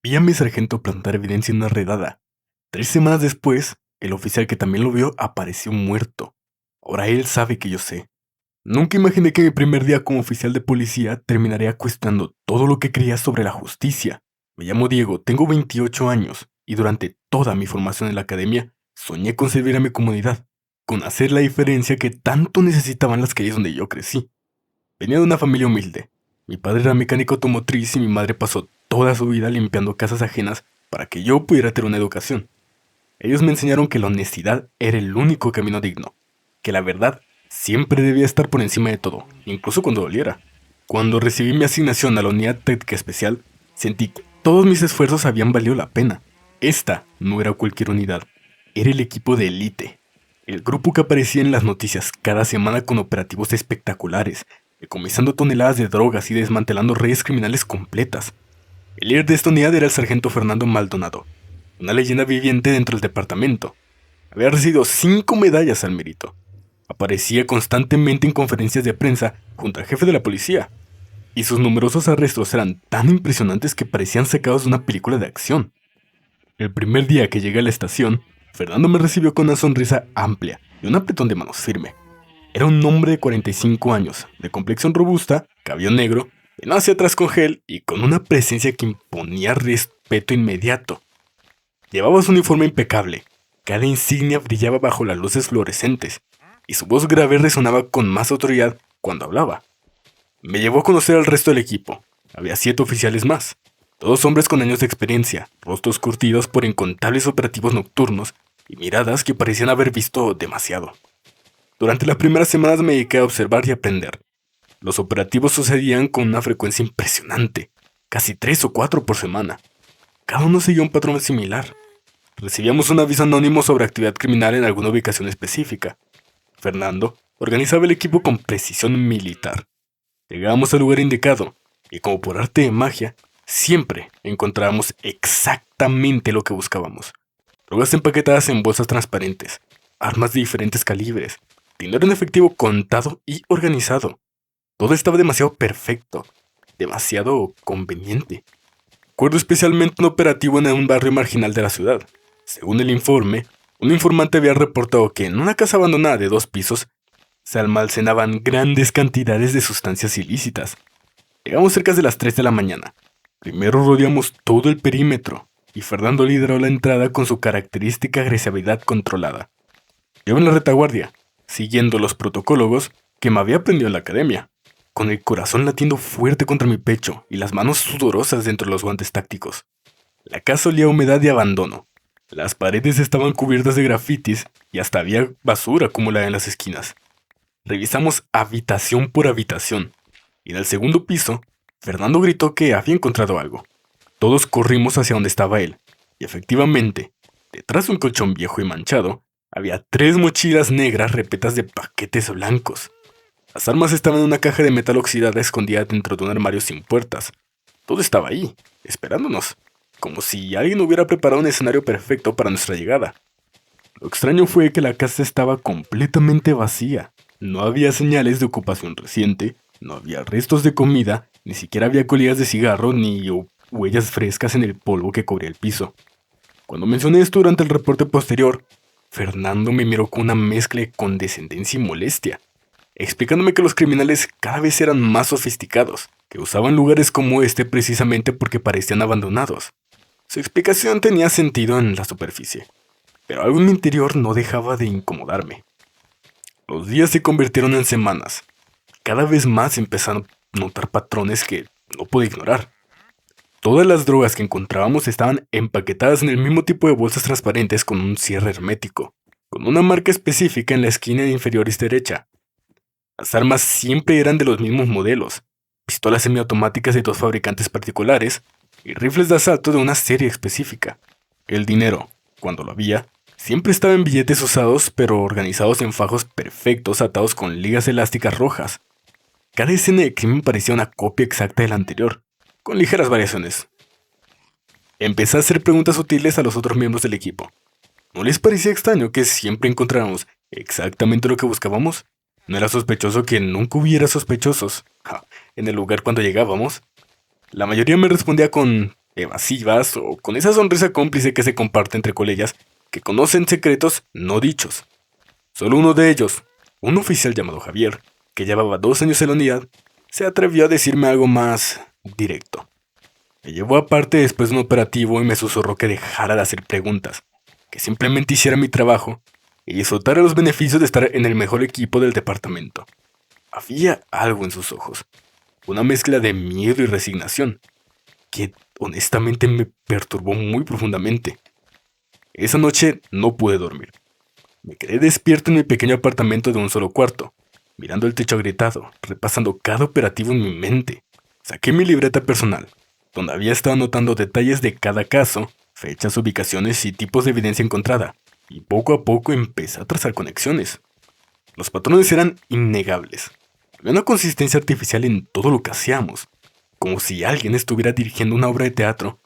Vi a mi sargento plantar evidencia en una redada. 3 semanas después, el oficial que también lo vio apareció muerto. Ahora él sabe que yo sé. Nunca imaginé que mi primer día como oficial de policía terminaría cuestionando todo lo que creía sobre la justicia. Me llamo Diego, tengo 28 años y durante toda mi formación en la academia soñé con servir a mi comunidad, con hacer la diferencia que tanto necesitaban las calles donde yo crecí. Venía de una familia humilde. Mi padre era mecánico automotriz y mi madre pasó toda su vida limpiando casas ajenas para que yo pudiera tener una educación. Ellos me enseñaron que la honestidad era el único camino digno, que la verdad siempre debía estar por encima de todo, incluso cuando doliera. Cuando recibí mi asignación a la unidad técnica especial, sentí que todos mis esfuerzos habían valido la pena. Esta no era cualquier unidad, era el equipo de élite. El grupo que aparecía en las noticias cada semana con operativos espectaculares, decomisando toneladas de drogas y desmantelando redes criminales completas. El líder de esta unidad era el sargento Fernando Maldonado, una leyenda viviente dentro del departamento. Había recibido 5 medallas al mérito. Aparecía constantemente en conferencias de prensa junto al jefe de la policía, y sus numerosos arrestos eran tan impresionantes que parecían sacados de una película de acción. El primer día que llegué a la estación, Fernando me recibió con una sonrisa amplia y un apretón de manos firme. Era un hombre de 45 años, de complexión robusta, cabello negro, peinado hacia atrás con gel y con una presencia que imponía respeto inmediato. Llevaba su uniforme impecable, cada insignia brillaba bajo las luces fluorescentes, y su voz grave resonaba con más autoridad cuando hablaba. Me llevó a conocer al resto del equipo. Había 7 oficiales más, todos hombres con años de experiencia, rostros curtidos por incontables operativos nocturnos y miradas que parecían haber visto demasiado. Durante las primeras semanas me dediqué a observar y aprender. Los operativos sucedían con una frecuencia impresionante, casi 3 o 4 por semana. Cada uno seguía un patrón similar. Recibíamos un aviso anónimo sobre actividad criminal en alguna ubicación específica. Fernando organizaba el equipo con precisión militar. Llegábamos al lugar indicado, y como por arte de magia, siempre encontrábamos exactamente lo que buscábamos. Drogas empaquetadas en bolsas transparentes, armas de diferentes calibres, dinero en efectivo contado y organizado. Todo estaba demasiado perfecto, demasiado conveniente. Recuerdo especialmente un operativo en un barrio marginal de la ciudad. Según el informe, un informante había reportado que en una casa abandonada de 2 pisos se almacenaban grandes cantidades de sustancias ilícitas. Llegamos cerca de las 3 de la mañana. Primero rodeamos todo el perímetro y Fernando lideró la entrada con su característica agresividad controlada. Yo en la retaguardia, siguiendo los protocolos que me había aprendido en la academia, con el corazón latiendo fuerte contra mi pecho y las manos sudorosas dentro de los guantes tácticos. La casa olía a humedad y abandono. Las paredes estaban cubiertas de grafitis y hasta había basura acumulada en las esquinas. Revisamos habitación por habitación, y en el segundo piso, Fernando gritó que había encontrado algo. Todos corrimos hacia donde estaba él, y efectivamente, detrás de un colchón viejo y manchado, había 3 mochilas negras repletas de paquetes blancos. Las armas estaban en una caja de metal oxidada escondida dentro de un armario sin puertas. Todo estaba ahí, esperándonos, como si alguien hubiera preparado un escenario perfecto para nuestra llegada. Lo extraño fue que la casa estaba completamente vacía. No había señales de ocupación reciente, no había restos de comida, ni siquiera había colillas de cigarro ni huellas frescas en el polvo que cubría el piso. Cuando mencioné esto durante el reporte posterior, Fernando me miró con una mezcla de condescendencia y molestia, explicándome que los criminales cada vez eran más sofisticados, que usaban lugares como este precisamente porque parecían abandonados. Su explicación tenía sentido en la superficie, pero algo en mi interior no dejaba de incomodarme. Los días se convirtieron en semanas. Cada vez más empezaron a notar patrones que no pude ignorar. Todas las drogas que encontrábamos estaban empaquetadas en el mismo tipo de bolsas transparentes con un cierre hermético, con una marca específica en la esquina inferior derecha. Las armas siempre eran de los mismos modelos, pistolas semiautomáticas de 2 fabricantes particulares y rifles de asalto de una serie específica. El dinero, cuando lo había, siempre estaba en billetes usados pero organizados en fajos perfectos atados con ligas elásticas rojas. Cada escena de crimen parecía una copia exacta de la anterior, con ligeras variaciones. Empecé a hacer preguntas sutiles a los otros miembros del equipo. ¿No les parecía extraño que siempre encontráramos exactamente lo que buscábamos? ¿No era sospechoso que nunca hubiera sospechosos en el lugar cuando llegábamos? La mayoría me respondía con evasivas o con esa sonrisa cómplice que se comparte entre colegas que conocen secretos no dichos. Solo uno de ellos, un oficial llamado Javier, que llevaba 2 años en la unidad, se atrevió a decirme algo más directo. Me llevó aparte después de un operativo y me susurró que dejara de hacer preguntas, que simplemente hiciera mi trabajo y disfrutara los beneficios de estar en el mejor equipo del departamento. Había algo en sus ojos, una mezcla de miedo y resignación, que honestamente me perturbó muy profundamente. Esa noche no pude dormir. Me quedé despierto en mi pequeño apartamento de un solo cuarto, mirando el techo agrietado, repasando cada operativo en mi mente. Saqué mi libreta personal, donde había estado anotando detalles de cada caso, fechas, ubicaciones y tipos de evidencia encontrada, y poco a poco empecé a trazar conexiones. Los patrones eran innegables. Había una consistencia artificial en todo lo que hacíamos, como si alguien estuviera dirigiendo una obra de teatro.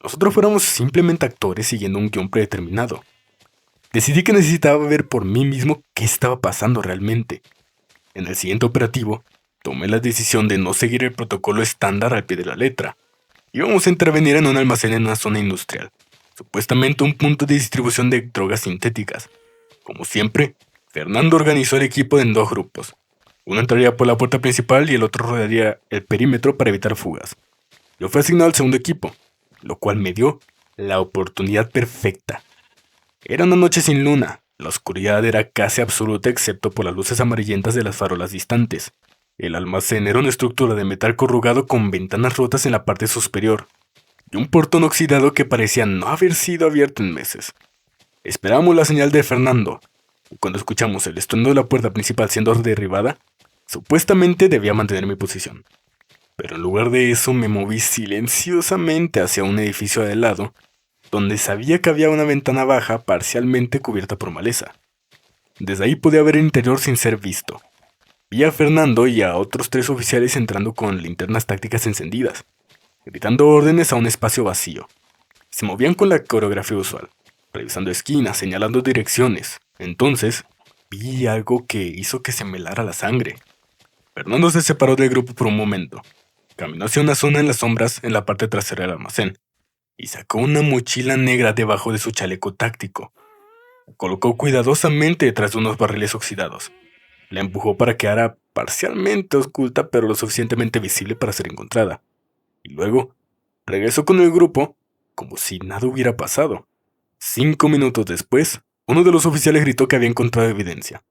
Nosotros fuéramos simplemente actores siguiendo un guión predeterminado. Decidí que necesitaba ver por mí mismo qué estaba pasando realmente. En el siguiente operativo, tomé la decisión de no seguir el protocolo estándar al pie de la letra. Íbamos a intervenir en un almacén en una zona industrial, supuestamente un punto de distribución de drogas sintéticas. Como siempre, Fernando organizó el equipo en 2 grupos. Uno entraría por la puerta principal y el otro rodearía el perímetro para evitar fugas. Yo fui asignado al segundo equipo, lo cual me dio la oportunidad perfecta. Era una noche sin luna. La oscuridad era casi absoluta excepto por las luces amarillentas de las farolas distantes. El almacén era una estructura de metal corrugado con ventanas rotas en la parte superior y un portón oxidado que parecía no haber sido abierto en meses. Esperábamos la señal de Fernando. Cuando escuchamos el estruendo de la puerta principal siendo derribada, supuestamente debía mantener mi posición. Pero en lugar de eso me moví silenciosamente hacia un edificio de lado, donde sabía que había una ventana baja parcialmente cubierta por maleza. Desde ahí podía ver el interior sin ser visto. Vi a Fernando y a otros 3 oficiales entrando con linternas tácticas encendidas, gritando órdenes a un espacio vacío. Se movían con la coreografía usual, revisando esquinas, señalando direcciones. Entonces, vi algo que hizo que se me helara la sangre. Fernando se separó del grupo por un momento. Caminó hacia una zona en las sombras en la parte trasera del almacén y sacó una mochila negra debajo de su chaleco táctico. La colocó cuidadosamente detrás de unos barriles oxidados. La empujó para que quedara parcialmente oculta pero lo suficientemente visible para ser encontrada. Y luego, regresó con el grupo como si nada hubiera pasado. 5 minutos después, uno de los oficiales gritó que había encontrado evidencia.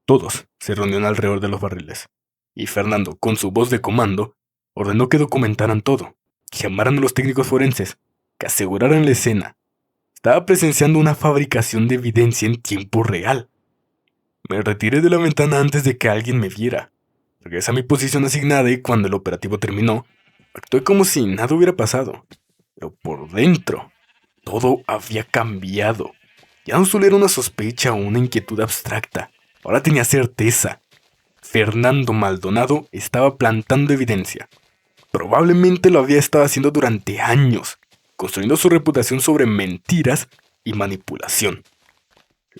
Todos se reunieron alrededor de los barriles, y Fernando, con su voz de comando, ordenó que documentaran todo, que llamaran a los técnicos forenses, que aseguraran la escena. Estaba presenciando una fabricación de evidencia en tiempo real. Me retiré de la ventana antes de que alguien me viera. Regresé a mi posición asignada y cuando el operativo terminó, actué como si nada hubiera pasado. Pero por dentro, todo había cambiado. Ya no solo era una sospecha o una inquietud abstracta. Ahora tenía certeza. Fernando Maldonado estaba plantando evidencia. Probablemente lo había estado haciendo durante años, construyendo su reputación sobre mentiras y manipulación.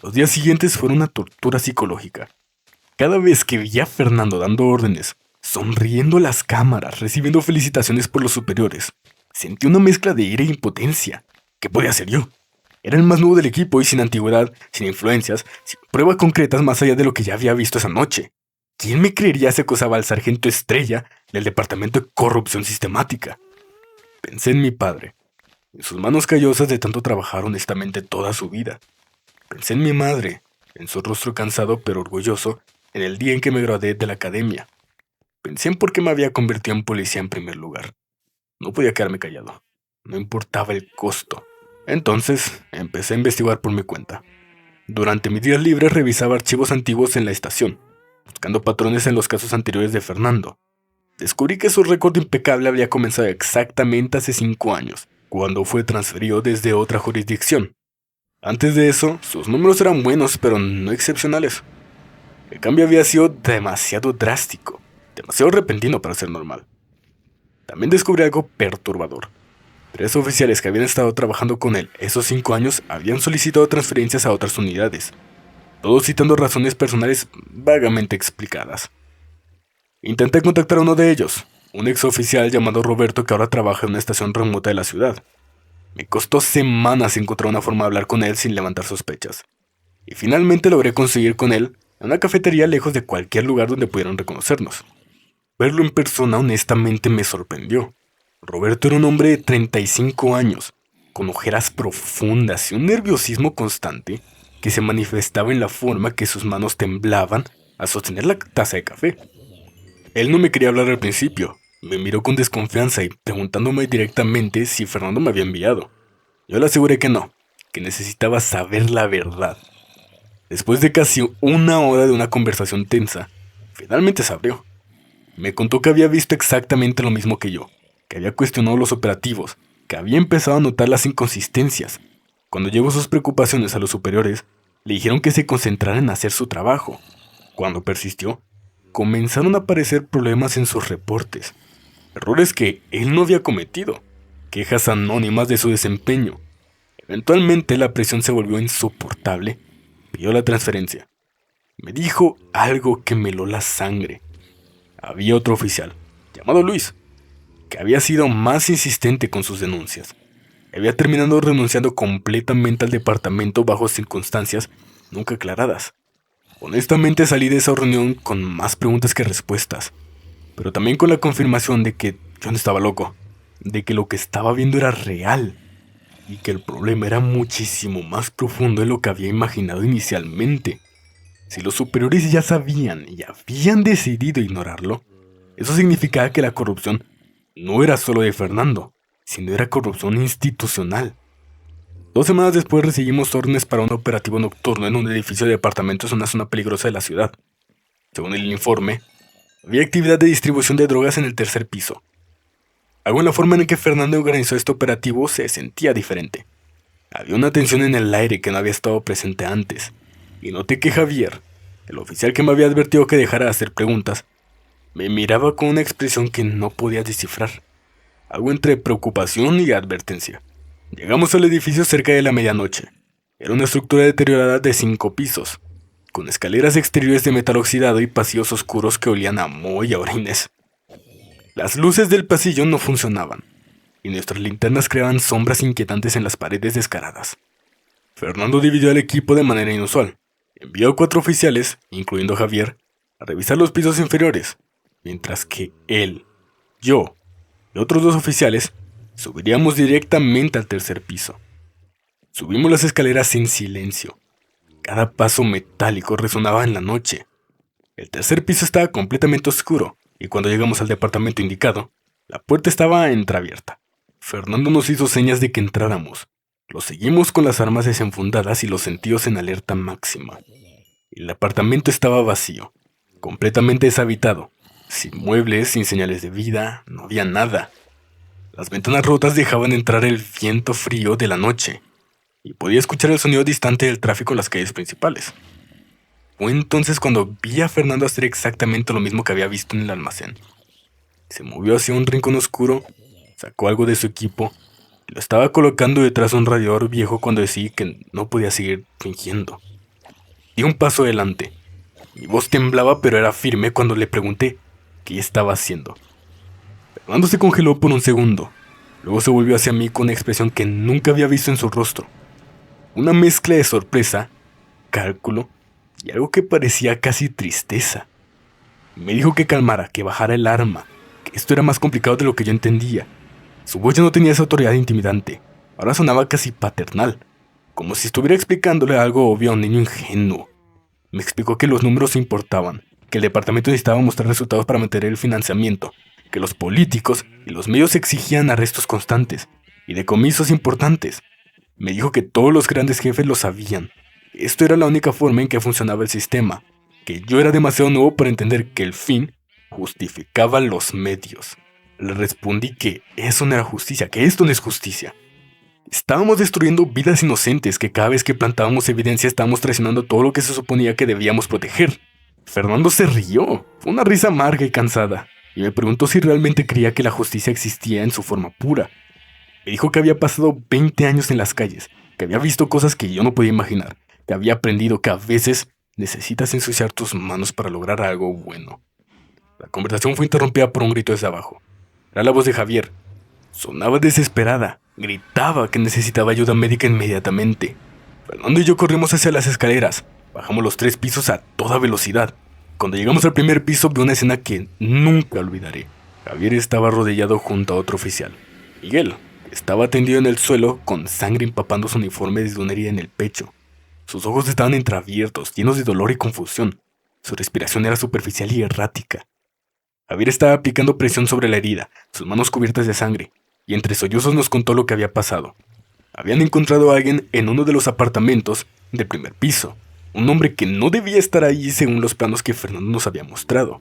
Los días siguientes fueron una tortura psicológica. Cada vez que veía a Fernando dando órdenes, sonriendo a las cámaras, recibiendo felicitaciones por los superiores, sentí una mezcla de ira e impotencia. ¿Qué podía hacer yo? Era el más nuevo del equipo y sin antigüedad, sin influencias, sin pruebas concretas más allá de lo que ya había visto esa noche. ¿Quién me creería si acusaba al sargento Estrella del departamento de corrupción sistemática? Pensé en mi padre, en sus manos callosas de tanto trabajar honestamente toda su vida. Pensé en mi madre, en su rostro cansado pero orgulloso, en el día en que me gradué de la academia. Pensé en por qué me había convertido en policía en primer lugar. No podía quedarme callado. No importaba el costo. Entonces, empecé a investigar por mi cuenta. Durante mis días libres revisaba archivos antiguos en la estación, buscando patrones en los casos anteriores de Fernando. Descubrí que su récord impecable había comenzado exactamente hace 5 años, cuando fue transferido desde otra jurisdicción. Antes de eso, sus números eran buenos, pero no excepcionales. El cambio había sido demasiado drástico, demasiado repentino para ser normal. También descubrí algo perturbador. 3 oficiales que habían estado trabajando con él esos 5 años habían solicitado transferencias a otras unidades, todos citando razones personales vagamente explicadas. Intenté contactar a uno de ellos, un exoficial llamado Roberto que ahora trabaja en una estación remota de la ciudad. Me costó semanas encontrar una forma de hablar con él sin levantar sospechas. Y finalmente logré conseguir con él en una cafetería lejos de cualquier lugar donde pudieran reconocernos. Verlo en persona honestamente me sorprendió. Roberto era un hombre de 35 años, con ojeras profundas y un nerviosismo constante que se manifestaba en la forma que sus manos temblaban al sostener la taza de café. Él no me quería hablar al principio, me miró con desconfianza y preguntándome directamente si Fernando me había enviado. Yo le aseguré que no, que necesitaba saber la verdad. Después de casi una hora de una conversación tensa, finalmente se abrió. Me contó que había visto exactamente lo mismo que yo, que había cuestionado los operativos, que había empezado a notar las inconsistencias. Cuando llevó sus preocupaciones a los superiores, le dijeron que se concentrara en hacer su trabajo. Cuando persistió, comenzaron a aparecer problemas en sus reportes, errores que él no había cometido, quejas anónimas de su desempeño. Eventualmente la presión se volvió insoportable. Pidió la transferencia. Me dijo algo que me heló la sangre. Había otro oficial, llamado Luis, que había sido más insistente con sus denuncias. Había terminado renunciando completamente al departamento bajo circunstancias nunca aclaradas. Honestamente salí de esa reunión con más preguntas que respuestas, pero también con la confirmación de que yo no estaba loco, de que lo que estaba viendo era real, y que el problema era muchísimo más profundo de lo que había imaginado inicialmente. Si los superiores ya sabían y habían decidido ignorarlo, eso significaba que la corrupción no era solo de Fernando, sino era corrupción institucional. 2 semanas después recibimos órdenes para un operativo nocturno en un edificio de departamentos en una zona peligrosa de la ciudad. Según el informe, había actividad de distribución de drogas en el tercer piso. Algo en la forma en que Fernando organizó este operativo se sentía diferente. Había una tensión en el aire que no había estado presente antes, y noté que Javier, el oficial que me había advertido que dejara de hacer preguntas, me miraba con una expresión que no podía descifrar, algo entre preocupación y advertencia. Llegamos al edificio cerca de la medianoche. Era una estructura deteriorada de 5 pisos, con escaleras exteriores de metal oxidado y pasillos oscuros que olían a moho y a orines. Las luces del pasillo no funcionaban, y nuestras linternas creaban sombras inquietantes en las paredes descaradas. Fernando dividió al equipo de manera inusual. Envió a 4 oficiales, incluyendo a Javier, a revisar los pisos inferiores, mientras que él, yo y otros 2 oficiales subiríamos directamente al tercer piso. Subimos las escaleras en silencio. Cada paso metálico resonaba en la noche. El tercer piso estaba completamente oscuro, y cuando llegamos al departamento indicado, la puerta estaba entreabierta. Fernando nos hizo señas de que entráramos. Lo seguimos con las armas desenfundadas y los sentidos en alerta máxima. El apartamento estaba vacío, completamente deshabitado, sin muebles, sin señales de vida, no había nada. Las ventanas rotas dejaban entrar el viento frío de la noche, y podía escuchar el sonido distante del tráfico en las calles principales. Fue entonces cuando vi a Fernando hacer exactamente lo mismo que había visto en el almacén. Se movió hacia un rincón oscuro, sacó algo de su equipo y lo estaba colocando detrás de un radiador viejo cuando decidí que no podía seguir fingiendo. Di un paso adelante. Mi voz temblaba pero era firme cuando le pregunté qué estaba haciendo. Fernando se congeló por un segundo. Luego se volvió hacia mí con una expresión que nunca había visto en su rostro. Una mezcla de sorpresa, cálculo y algo que parecía casi tristeza. Me dijo que calmara, que bajara el arma, que esto era más complicado de lo que yo entendía. Su voz ya no tenía esa autoridad intimidante, ahora sonaba casi paternal, como si estuviera explicándole algo obvio a un niño ingenuo. Me explicó que los números importaban, que el departamento necesitaba mostrar resultados para mantener el financiamiento, que los políticos y los medios exigían arrestos constantes y decomisos importantes. Me dijo que todos los grandes jefes lo sabían. Esto era la única forma en que funcionaba el sistema, que yo era demasiado nuevo para entender que el fin justificaba los medios. Le respondí que eso no era justicia, que esto no es justicia. Estábamos destruyendo vidas inocentes, que cada vez que plantábamos evidencia estábamos traicionando todo lo que se suponía que debíamos proteger. Fernando se rió, fue una risa amarga y cansada, y me preguntó si realmente creía que la justicia existía en su forma pura. Me dijo que había pasado 20 años en las calles, que había visto cosas que yo no podía imaginar, que había aprendido que a veces necesitas ensuciar tus manos para lograr algo bueno. La conversación fue interrumpida por un grito desde abajo. Era la voz de Javier. Sonaba desesperada. Gritaba que necesitaba ayuda médica inmediatamente. Fernando y yo corrimos hacia las escaleras. Bajamos los 3 pisos a toda velocidad. Cuando llegamos al primer piso vi una escena que nunca olvidaré. Javier estaba arrodillado junto a otro oficial. Miguel estaba tendido en el suelo con sangre empapando su uniforme desde una herida en el pecho. Sus ojos estaban entreabiertos, llenos de dolor y confusión. Su respiración era superficial y errática. Javier estaba aplicando presión sobre la herida, sus manos cubiertas de sangre, y entre sollozos nos contó lo que había pasado. Habían encontrado a alguien en uno de los apartamentos del primer piso, un hombre que no debía estar allí según los planos que Fernando nos había mostrado.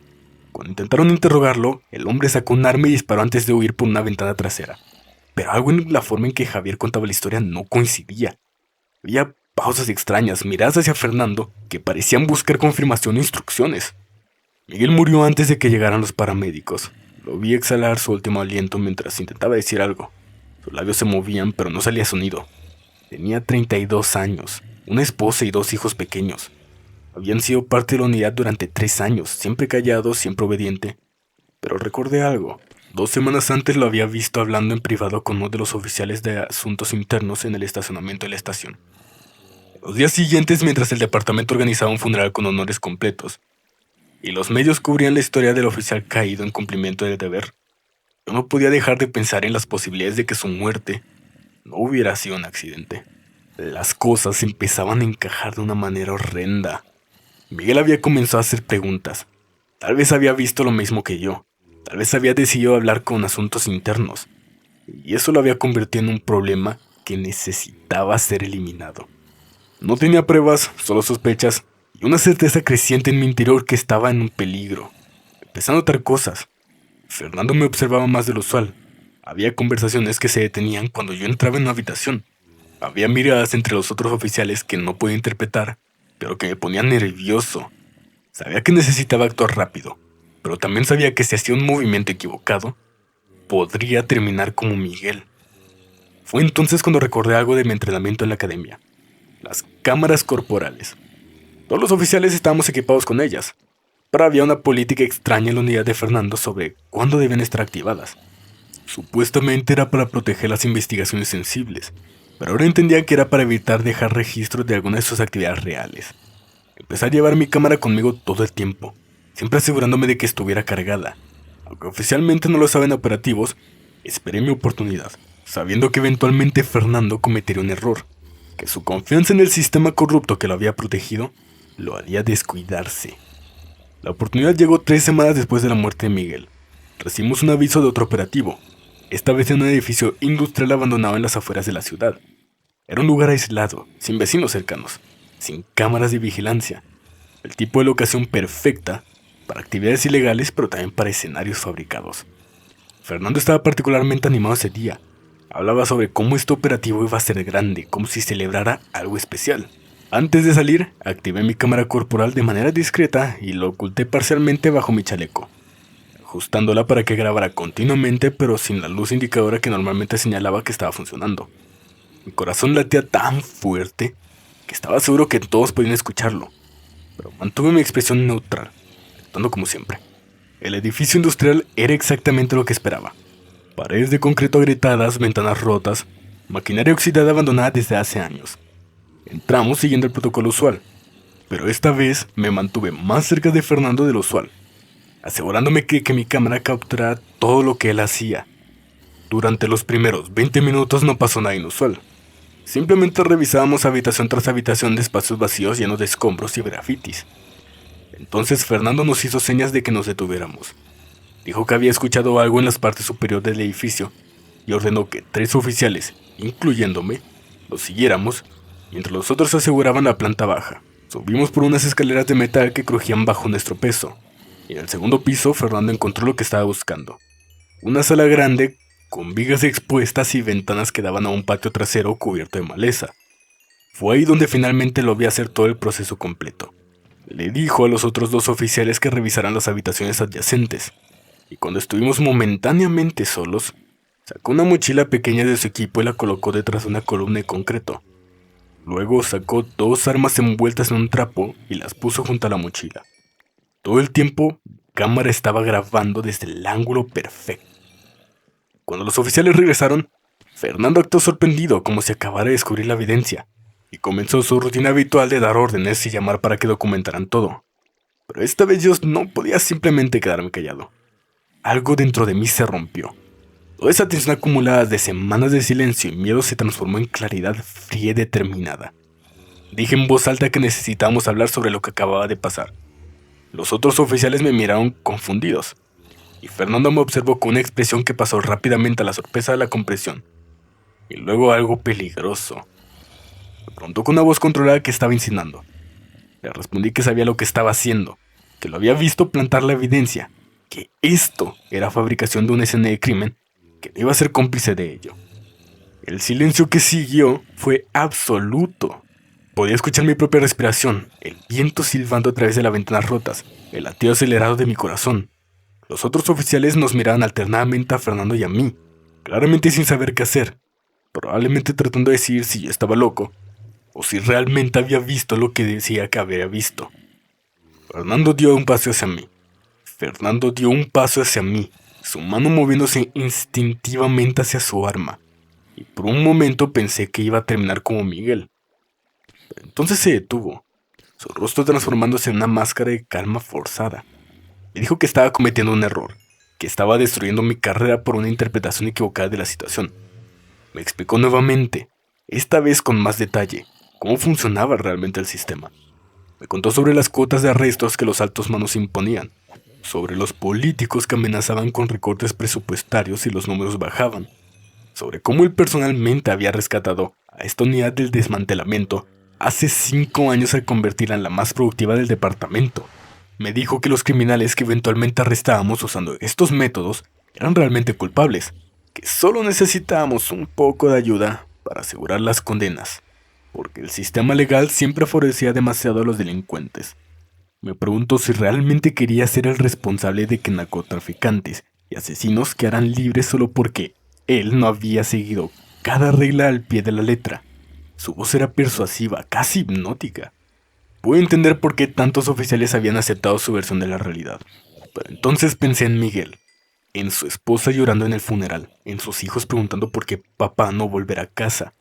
Cuando intentaron interrogarlo, el hombre sacó un arma y disparó antes de huir por una ventana trasera. Pero algo en la forma en que Javier contaba la historia no coincidía. Había pausas extrañas, miradas hacia Fernando, que parecían buscar confirmación e instrucciones. Miguel murió antes de que llegaran los paramédicos. Lo vi exhalar su último aliento mientras intentaba decir algo. Sus labios se movían, pero no salía sonido. Tenía 32 años, una esposa y 2 hijos pequeños. Habían sido parte de la unidad durante 3 años, siempre callado, siempre obediente. Pero recordé algo. 2 semanas antes lo había visto hablando en privado con uno de los oficiales de asuntos internos en el estacionamiento de la estación. Los días siguientes, mientras el departamento organizaba un funeral con honores completos, y los medios cubrían la historia del oficial caído en cumplimiento del deber, yo no podía dejar de pensar en las posibilidades de que su muerte no hubiera sido un accidente. Las cosas empezaban a encajar de una manera horrenda. Miguel había comenzado a hacer preguntas. Tal vez había visto lo mismo que yo. Tal vez había decidido hablar con asuntos internos. Y eso lo había convertido en un problema que necesitaba ser eliminado. No tenía pruebas, solo sospechas y una certeza creciente en mi interior que estaba en un peligro. Empecé a notar cosas. Fernando me observaba más de lo usual. Había conversaciones que se detenían cuando yo entraba en una habitación. Había miradas entre los otros oficiales que no podía interpretar, pero que me ponían nervioso. Sabía que necesitaba actuar rápido, pero también sabía que si hacía un movimiento equivocado, podría terminar como Miguel. Fue entonces cuando recordé algo de mi entrenamiento en la academia. Las cámaras corporales. Todos los oficiales estábamos equipados con ellas, pero había una política extraña en la unidad de Fernando sobre cuándo debían estar activadas. Supuestamente era para proteger las investigaciones sensibles, pero ahora entendía que era para evitar dejar registros de alguna de sus actividades reales. Empecé a llevar mi cámara conmigo todo el tiempo, siempre asegurándome de que estuviera cargada. Aunque oficialmente no lo saben operativos, esperé mi oportunidad, sabiendo que eventualmente Fernando cometería un error, que su confianza en el sistema corrupto que lo había protegido lo haría descuidarse. La oportunidad llegó 3 semanas después de la muerte de Miguel. Recibimos un aviso de otro operativo, esta vez en un edificio industrial abandonado en las afueras de la ciudad. Era un lugar aislado, sin vecinos cercanos, sin cámaras de vigilancia. El tipo de locación perfecta para actividades ilegales, pero también para escenarios fabricados. Fernando estaba particularmente animado ese día. Hablaba sobre cómo este operativo iba a ser grande, como si celebrara algo especial. Antes de salir, activé mi cámara corporal de manera discreta y lo oculté parcialmente bajo mi chaleco, ajustándola para que grabara continuamente pero sin la luz indicadora que normalmente señalaba que estaba funcionando. Mi corazón latía tan fuerte que estaba seguro que todos podían escucharlo, pero mantuve mi expresión neutral, actuando como siempre. El edificio industrial era exactamente lo que esperaba. Paredes de concreto agrietadas, ventanas rotas, maquinaria oxidada abandonada desde hace años. Entramos siguiendo el protocolo usual, pero esta vez me mantuve más cerca de Fernando de lo usual, asegurándome que mi cámara capturara todo lo que él hacía. Durante los primeros 20 minutos no pasó nada inusual. Simplemente revisábamos habitación tras habitación de espacios vacíos llenos de escombros y grafitis. Entonces Fernando nos hizo señas de que nos detuviéramos. Dijo que había escuchado algo en las partes superiores del edificio y ordenó que 3 oficiales, incluyéndome, lo siguiéramos, mientras los otros aseguraban la planta baja. Subimos por unas escaleras de metal que crujían bajo nuestro peso, y en el segundo piso Fernando encontró lo que estaba buscando. Una sala grande con vigas expuestas y ventanas que daban a un patio trasero cubierto de maleza. Fue ahí donde finalmente lo vi hacer todo el proceso completo. Le dijo a los otros 2 oficiales que revisaran las habitaciones adyacentes, y cuando estuvimos momentáneamente solos, sacó una mochila pequeña de su equipo y la colocó detrás de una columna de concreto. Luego sacó 2 armas envueltas en un trapo y las puso junto a la mochila. Todo el tiempo cámara estaba grabando desde el ángulo perfecto. Cuando los oficiales regresaron, Fernando actuó sorprendido como si acabara de descubrir la evidencia, y comenzó su rutina habitual de dar órdenes y llamar para que documentaran todo. Pero esta vez yo no podía simplemente quedarme callado. Algo dentro de mí se rompió. Toda esa tensión acumulada de semanas de silencio y miedo se transformó en claridad fría y determinada. Dije en voz alta que necesitábamos hablar sobre lo que acababa de pasar. Los otros oficiales me miraron confundidos, y Fernando me observó con una expresión que pasó rápidamente a la sorpresa de la comprensión, y luego algo peligroso. Me preguntó con una voz controlada qué estaba insinuando. Le respondí que sabía lo que estaba haciendo, que lo había visto plantar la evidencia, que esto era fabricación de una escena de crimen, que no iba a ser cómplice de ello. El silencio que siguió fue absoluto. Podía escuchar mi propia respiración, el viento silbando a través de las ventanas rotas, el latido acelerado de mi corazón. Los otros oficiales nos miraban alternadamente a Fernando y a mí, claramente sin saber qué hacer, probablemente tratando de decidir si yo estaba loco, o si realmente había visto lo que decía que había visto. Fernando dio un paso hacia mí. Su mano moviéndose instintivamente hacia su arma, y por un momento pensé que iba a terminar como Miguel. Pero entonces se detuvo, su rostro transformándose en una máscara de calma forzada. Me dijo que estaba cometiendo un error, que estaba destruyendo mi carrera por una interpretación equivocada de la situación. Me explicó nuevamente, esta vez con más detalle, cómo funcionaba realmente el sistema. Me contó sobre las cuotas de arrestos que los altos mandos imponían, sobre los políticos que amenazaban con recortes presupuestarios si los números bajaban, sobre cómo él personalmente había rescatado a esta unidad del desmantelamiento hace 5 años al convertirla en la más productiva del departamento. Me dijo que los criminales que eventualmente arrestábamos usando estos métodos eran realmente culpables, que solo necesitábamos un poco de ayuda para asegurar las condenas, porque el sistema legal siempre favorecía demasiado a los delincuentes. Me preguntó si realmente quería ser el responsable de que narcotraficantes y asesinos quedaran libres solo porque él no había seguido cada regla al pie de la letra. Su voz era persuasiva, casi hipnótica. Pude entender por qué tantos oficiales habían aceptado su versión de la realidad. Pero entonces pensé en Miguel, en su esposa llorando en el funeral, en sus hijos preguntando por qué papá no volverá a casa.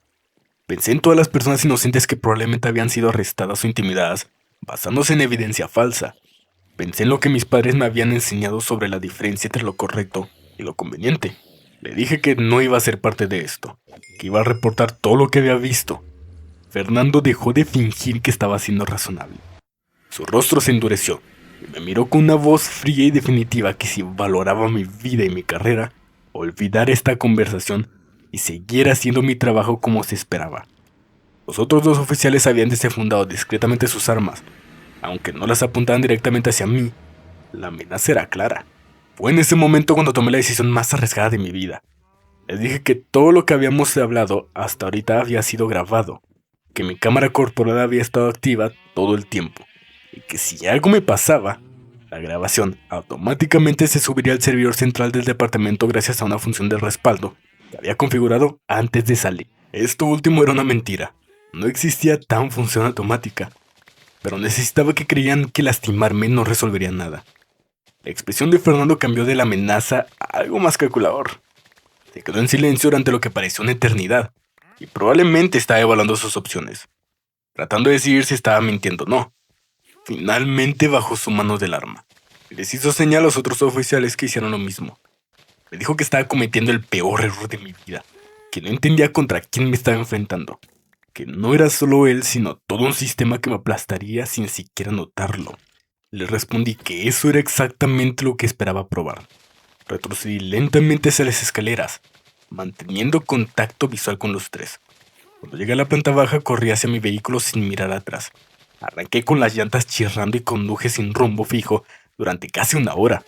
Pensé en todas las personas inocentes que probablemente habían sido arrestadas o intimidadas basándose en evidencia falsa. Pensé en lo que mis padres me habían enseñado sobre la diferencia entre lo correcto y lo conveniente. Le dije que no iba a ser parte de esto, que iba a reportar todo lo que había visto. Fernando dejó de fingir que estaba siendo razonable. Su rostro se endureció y me miró con una voz fría y definitiva que si valoraba mi vida y mi carrera, olvidara esta conversación y siguiera haciendo mi trabajo como se esperaba. Los otros 2 oficiales habían desenfundado discretamente sus armas, aunque no las apuntaban directamente hacia mí. La amenaza era clara. Fue en ese momento cuando tomé la decisión más arriesgada de mi vida. Les dije que todo lo que habíamos hablado hasta ahorita había sido grabado, que mi cámara corporal había estado activa todo el tiempo, y que si algo me pasaba, la grabación automáticamente se subiría al servidor central del departamento gracias a una función de respaldo que había configurado antes de salir. Esto último era una mentira. No existía tan función automática, pero necesitaba que creían que lastimarme no resolvería nada. La expresión de Fernando cambió de la amenaza a algo más calculador. Se quedó en silencio durante lo que pareció una eternidad, y probablemente estaba evaluando sus opciones, tratando de decidir si estaba mintiendo o no. Finalmente bajó su mano del arma, y les hizo señal a los otros oficiales que hicieron lo mismo. Me dijo que estaba cometiendo el peor error de mi vida, que no entendía contra quién me estaba enfrentando, que no era solo él, sino todo un sistema que me aplastaría sin siquiera notarlo. Le respondí que eso era exactamente lo que esperaba probar. Retrocedí lentamente hacia las escaleras, manteniendo contacto visual con los 3. Cuando llegué a la planta baja, corrí hacia mi vehículo sin mirar atrás. Arranqué con las llantas chirrando y conduje sin rumbo fijo durante casi 1 hora,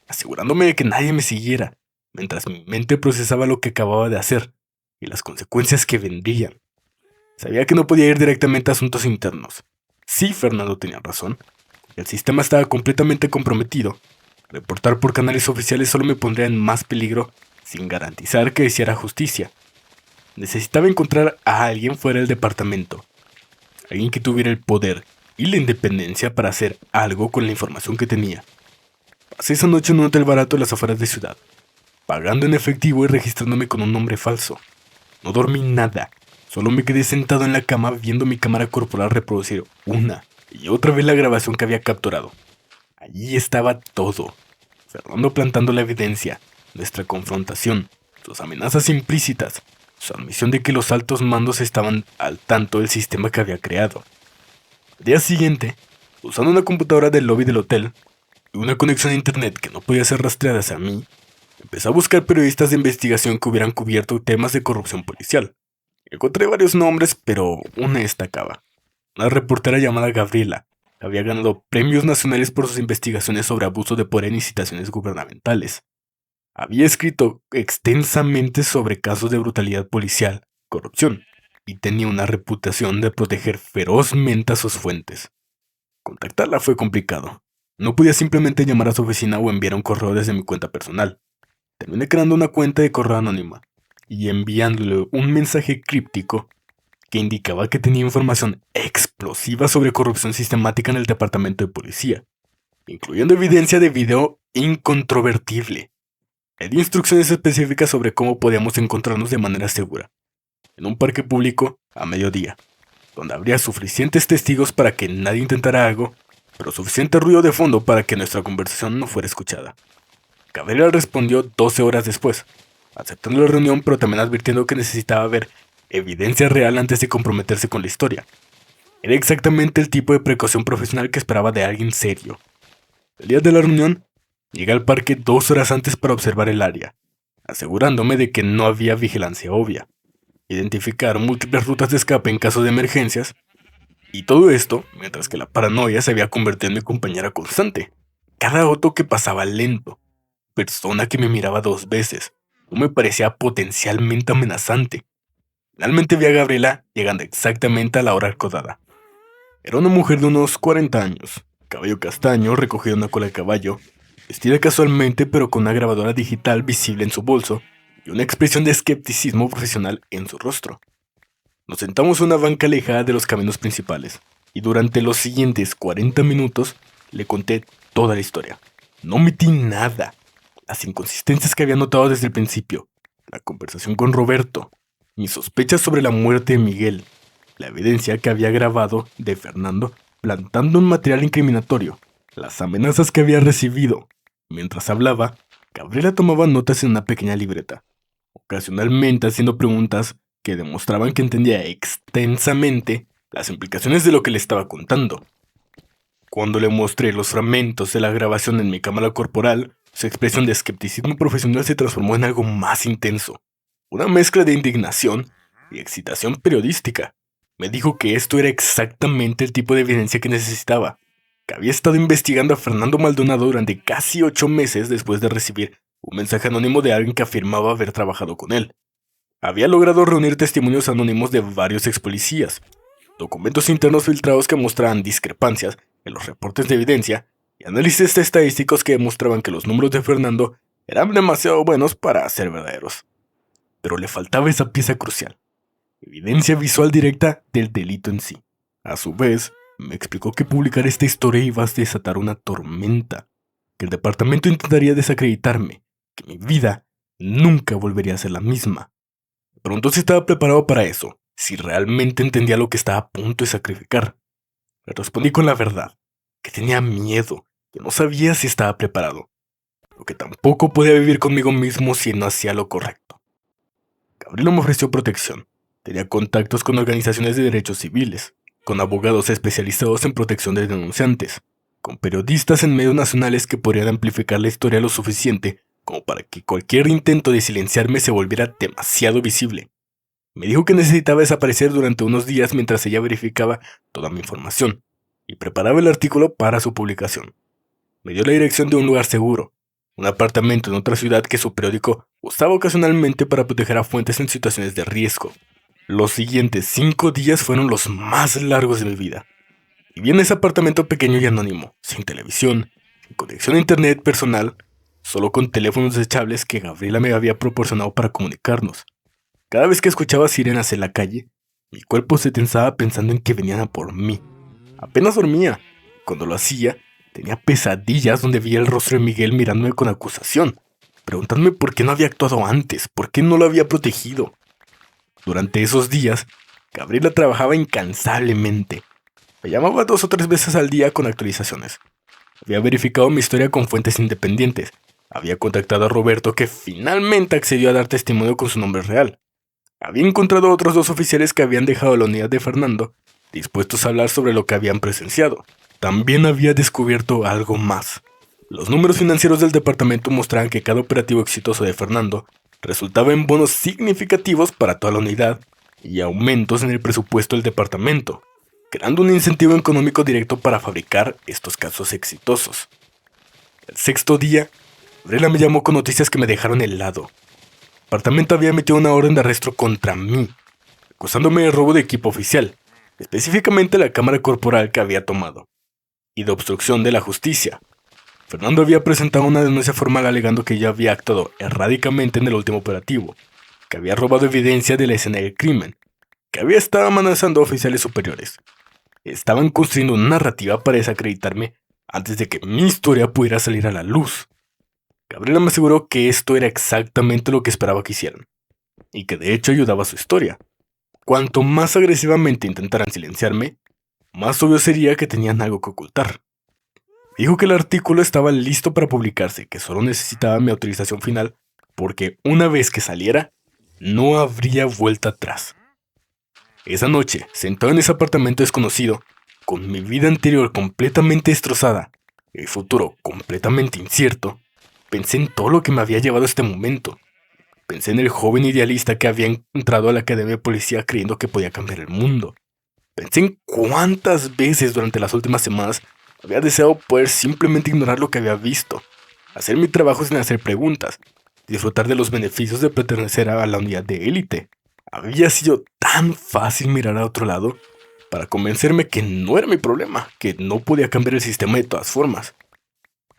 asegurándome de que nadie me siguiera, mientras mi mente procesaba lo que acababa de hacer y las consecuencias que vendrían. Sabía que no podía ir directamente a asuntos internos. Sí, Fernando tenía razón. El sistema estaba completamente comprometido. Reportar por canales oficiales solo me pondría en más peligro sin garantizar que hiciera justicia. Necesitaba encontrar a alguien fuera del departamento. Alguien que tuviera el poder y la independencia para hacer algo con la información que tenía. Pasé esa noche en un hotel barato en las afueras de ciudad, pagando en efectivo y registrándome con un nombre falso. No dormí nada, solo me quedé sentado en la cama viendo mi cámara corporal reproducir una y otra vez la grabación que había capturado. Allí estaba todo. Fernando plantando la evidencia, nuestra confrontación, sus amenazas implícitas, su admisión de que los altos mandos estaban al tanto del sistema que había creado. Al día siguiente, usando una computadora del lobby del hotel y una conexión a internet que no podía ser rastreada hacia mí, empecé a buscar periodistas de investigación que hubieran cubierto temas de corrupción policial. Encontré varios nombres, pero una destacaba. Una reportera llamada Gabriela, que había ganado premios nacionales por sus investigaciones sobre abuso de poder en licitaciones gubernamentales. Había escrito extensamente sobre casos de brutalidad policial, corrupción, y tenía una reputación de proteger ferozmente a sus fuentes. Contactarla fue complicado. No podía simplemente llamar a su oficina o enviar un correo desde mi cuenta personal. Terminé creando una cuenta de correo anónima y enviándole un mensaje críptico que indicaba que tenía información explosiva sobre corrupción sistemática en el departamento de policía, incluyendo evidencia de video incontrovertible. Le di instrucciones específicas sobre cómo podíamos encontrarnos de manera segura, en un parque público a mediodía, donde habría suficientes testigos para que nadie intentara algo, pero suficiente ruido de fondo para que nuestra conversación no fuera escuchada. Gabriela respondió 12 horas después, aceptando la reunión pero también advirtiendo que necesitaba ver evidencia real antes de comprometerse con la historia. Era exactamente el tipo de precaución profesional que esperaba de alguien serio. El día de la reunión, llegué al parque 2 horas antes para observar el área, asegurándome de que no había vigilancia obvia, identificar múltiples rutas de escape en caso de emergencias, y todo esto mientras que la paranoia se había convertido en mi compañera constante. Cada auto que pasaba lento, persona que me miraba 2 veces, no me parecía potencialmente amenazante. Finalmente vi a Gabriela llegando exactamente a la hora acordada. Era una mujer de unos 40 años, cabello castaño recogido en una cola de caballo, vestida casualmente pero con una grabadora digital visible en su bolso y una expresión de escepticismo profesional en su rostro. Nos sentamos en una banca alejada de los caminos principales, y durante los siguientes 40 minutos le conté toda la historia. No omití nada. Las inconsistencias que había notado desde el principio, la conversación con Roberto, mis sospechas sobre la muerte de Miguel, la evidencia que había grabado de Fernando plantando un material incriminatorio, las amenazas que había recibido. Mientras hablaba, Gabriela tomaba notas en una pequeña libreta, ocasionalmente haciendo preguntas que demostraban que entendía extensamente las implicaciones de lo que le estaba contando. Cuando le mostré los fragmentos de la grabación en mi cámara corporal, su expresión de escepticismo profesional se transformó en algo más intenso. Una mezcla de indignación y excitación periodística. Me dijo que esto era exactamente el tipo de evidencia que necesitaba, que había estado investigando a Fernando Maldonado durante casi 8 meses después de recibir un mensaje anónimo de alguien que afirmaba haber trabajado con él. Había logrado reunir testimonios anónimos de varios expolicías, documentos internos filtrados que mostraban discrepancias en los reportes de evidencia y análisis estadísticos que demostraban que los números de Fernando eran demasiado buenos para ser verdaderos. Pero le faltaba esa pieza crucial, evidencia visual directa del delito en sí. A su vez, me explicó que publicar esta historia iba a desatar una tormenta, que el departamento intentaría desacreditarme, que mi vida nunca volvería a ser la misma. Preguntó si estaba preparado para eso, si realmente entendía lo que estaba a punto de sacrificar. Le respondí con la verdad, que tenía miedo, que no sabía si estaba preparado, pero que tampoco podía vivir conmigo mismo si no hacía lo correcto. Gabriela me ofreció protección. Tenía contactos con organizaciones de derechos civiles, con abogados especializados en protección de denunciantes, con periodistas en medios nacionales que podrían amplificar la historia lo suficiente como para que cualquier intento de silenciarme se volviera demasiado visible. Me dijo que necesitaba desaparecer durante unos días mientras ella verificaba toda mi información y preparaba el artículo para su publicación. Me dio la dirección de un lugar seguro, un apartamento en otra ciudad que su periódico usaba ocasionalmente para proteger a fuentes en situaciones de riesgo. Los siguientes 5 días fueron los más largos de mi vida. Viví en ese apartamento pequeño y anónimo, sin televisión, sin conexión a internet personal, solo con teléfonos desechables que Gabriela me había proporcionado para comunicarnos. Cada vez que escuchaba sirenas en la calle, mi cuerpo se tensaba pensando en que venían a por mí. Apenas dormía. Cuando lo hacía, Tenía pesadillas donde veía el rostro de Miguel mirándome con acusación, preguntándome por qué no había actuado antes, por qué no lo había protegido. Durante esos días, Gabriela trabajaba incansablemente. Me llamaba 2 o 3 veces al día con actualizaciones. Había verificado mi historia con fuentes independientes. Había contactado a Roberto, que finalmente accedió a dar testimonio con su nombre real. Había encontrado a otros 2 oficiales que habían dejado la unidad de Fernando, dispuestos a hablar sobre lo que habían presenciado. También había descubierto algo más. Los números financieros del departamento mostraban que cada operativo exitoso de Fernando resultaba en bonos significativos para toda la unidad y aumentos en el presupuesto del departamento, creando un incentivo económico directo para fabricar estos casos exitosos. El sexto día, Gabriela me llamó con noticias que me dejaron helado. El departamento había emitido una orden de arresto contra mí, acusándome de robo de equipo oficial, específicamente la cámara corporal que había tomado, y de obstrucción de la justicia. Fernando había presentado una denuncia formal alegando que yo había actuado erráticamente en el último operativo, que había robado evidencia de la escena del crimen, que había estado amenazando a oficiales superiores. Estaban construyendo una narrativa para desacreditarme antes de que mi historia pudiera salir a la luz. Gabriela me aseguró que esto era exactamente lo que esperaba que hicieran, y que de hecho ayudaba a su historia. Cuanto más agresivamente intentaran silenciarme, más obvio sería que tenían algo que ocultar. Dijo que el artículo estaba listo para publicarse, que solo necesitaba mi autorización final, porque una vez que saliera, no habría vuelta atrás. Esa noche, sentado en ese apartamento desconocido, con mi vida anterior completamente destrozada y el futuro completamente incierto, pensé en todo lo que me había llevado a este momento. Pensé en el joven idealista que había entrado a la academia de policía creyendo que podía cambiar el mundo. Pensé en cuántas veces durante las últimas semanas había deseado poder simplemente ignorar lo que había visto, hacer mi trabajo sin hacer preguntas, disfrutar de los beneficios de pertenecer a la unidad de élite. Había sido tan fácil mirar a otro lado para convencerme que no era mi problema, que no podía cambiar el sistema de todas formas.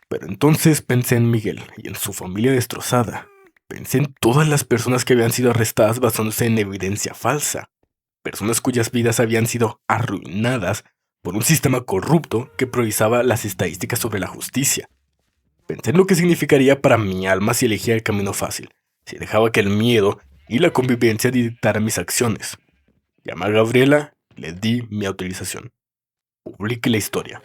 Pero entonces pensé en Miguel y en su familia destrozada. Pensé en todas las personas que habían sido arrestadas basándose en evidencia falsa. Personas cuyas vidas habían sido arruinadas por un sistema corrupto que priorizaba las estadísticas sobre la justicia. Pensé en lo que significaría para mi alma si elegía el camino fácil, si dejaba que el miedo y la convivencia dictaran mis acciones. Llamé a Gabriela y le di mi autorización. Publiqué la historia.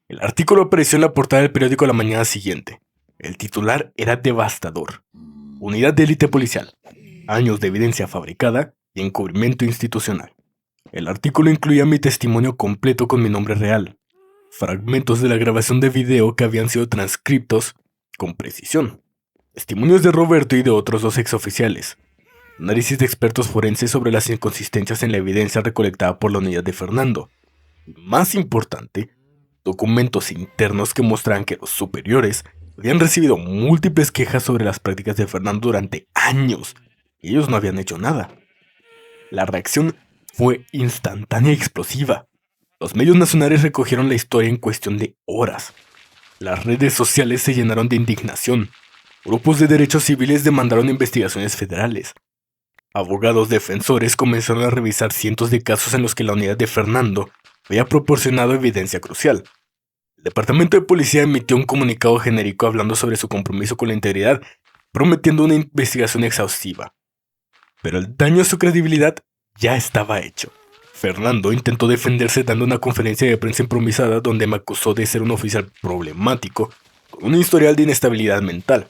El artículo apareció en la portada del periódico la mañana siguiente. El titular era devastador. Unidad de élite policial. Años de evidencia fabricada y encubrimiento institucional. El artículo incluía mi testimonio completo con mi nombre real, fragmentos de la grabación de video que habían sido transcriptos con precisión, testimonios de Roberto y de otros 2 exoficiales, análisis de expertos forenses sobre las inconsistencias en la evidencia recolectada por la unidad de Fernando, y más importante, documentos internos que mostraban que los superiores habían recibido múltiples quejas sobre las prácticas de Fernando durante años, y ellos no habían hecho nada. La reacción fue instantánea y explosiva. Los medios nacionales recogieron la historia en cuestión de horas. Las redes sociales se llenaron de indignación. Grupos de derechos civiles demandaron investigaciones federales. Abogados defensores comenzaron a revisar cientos de casos en los que la unidad de Fernando había proporcionado evidencia crucial. El Departamento de Policía emitió un comunicado genérico hablando sobre su compromiso con la integridad, prometiendo una investigación exhaustiva. Pero el daño a su credibilidad ya estaba hecho. Fernando intentó defenderse dando una conferencia de prensa improvisada donde me acusó de ser un oficial problemático con un historial de inestabilidad mental.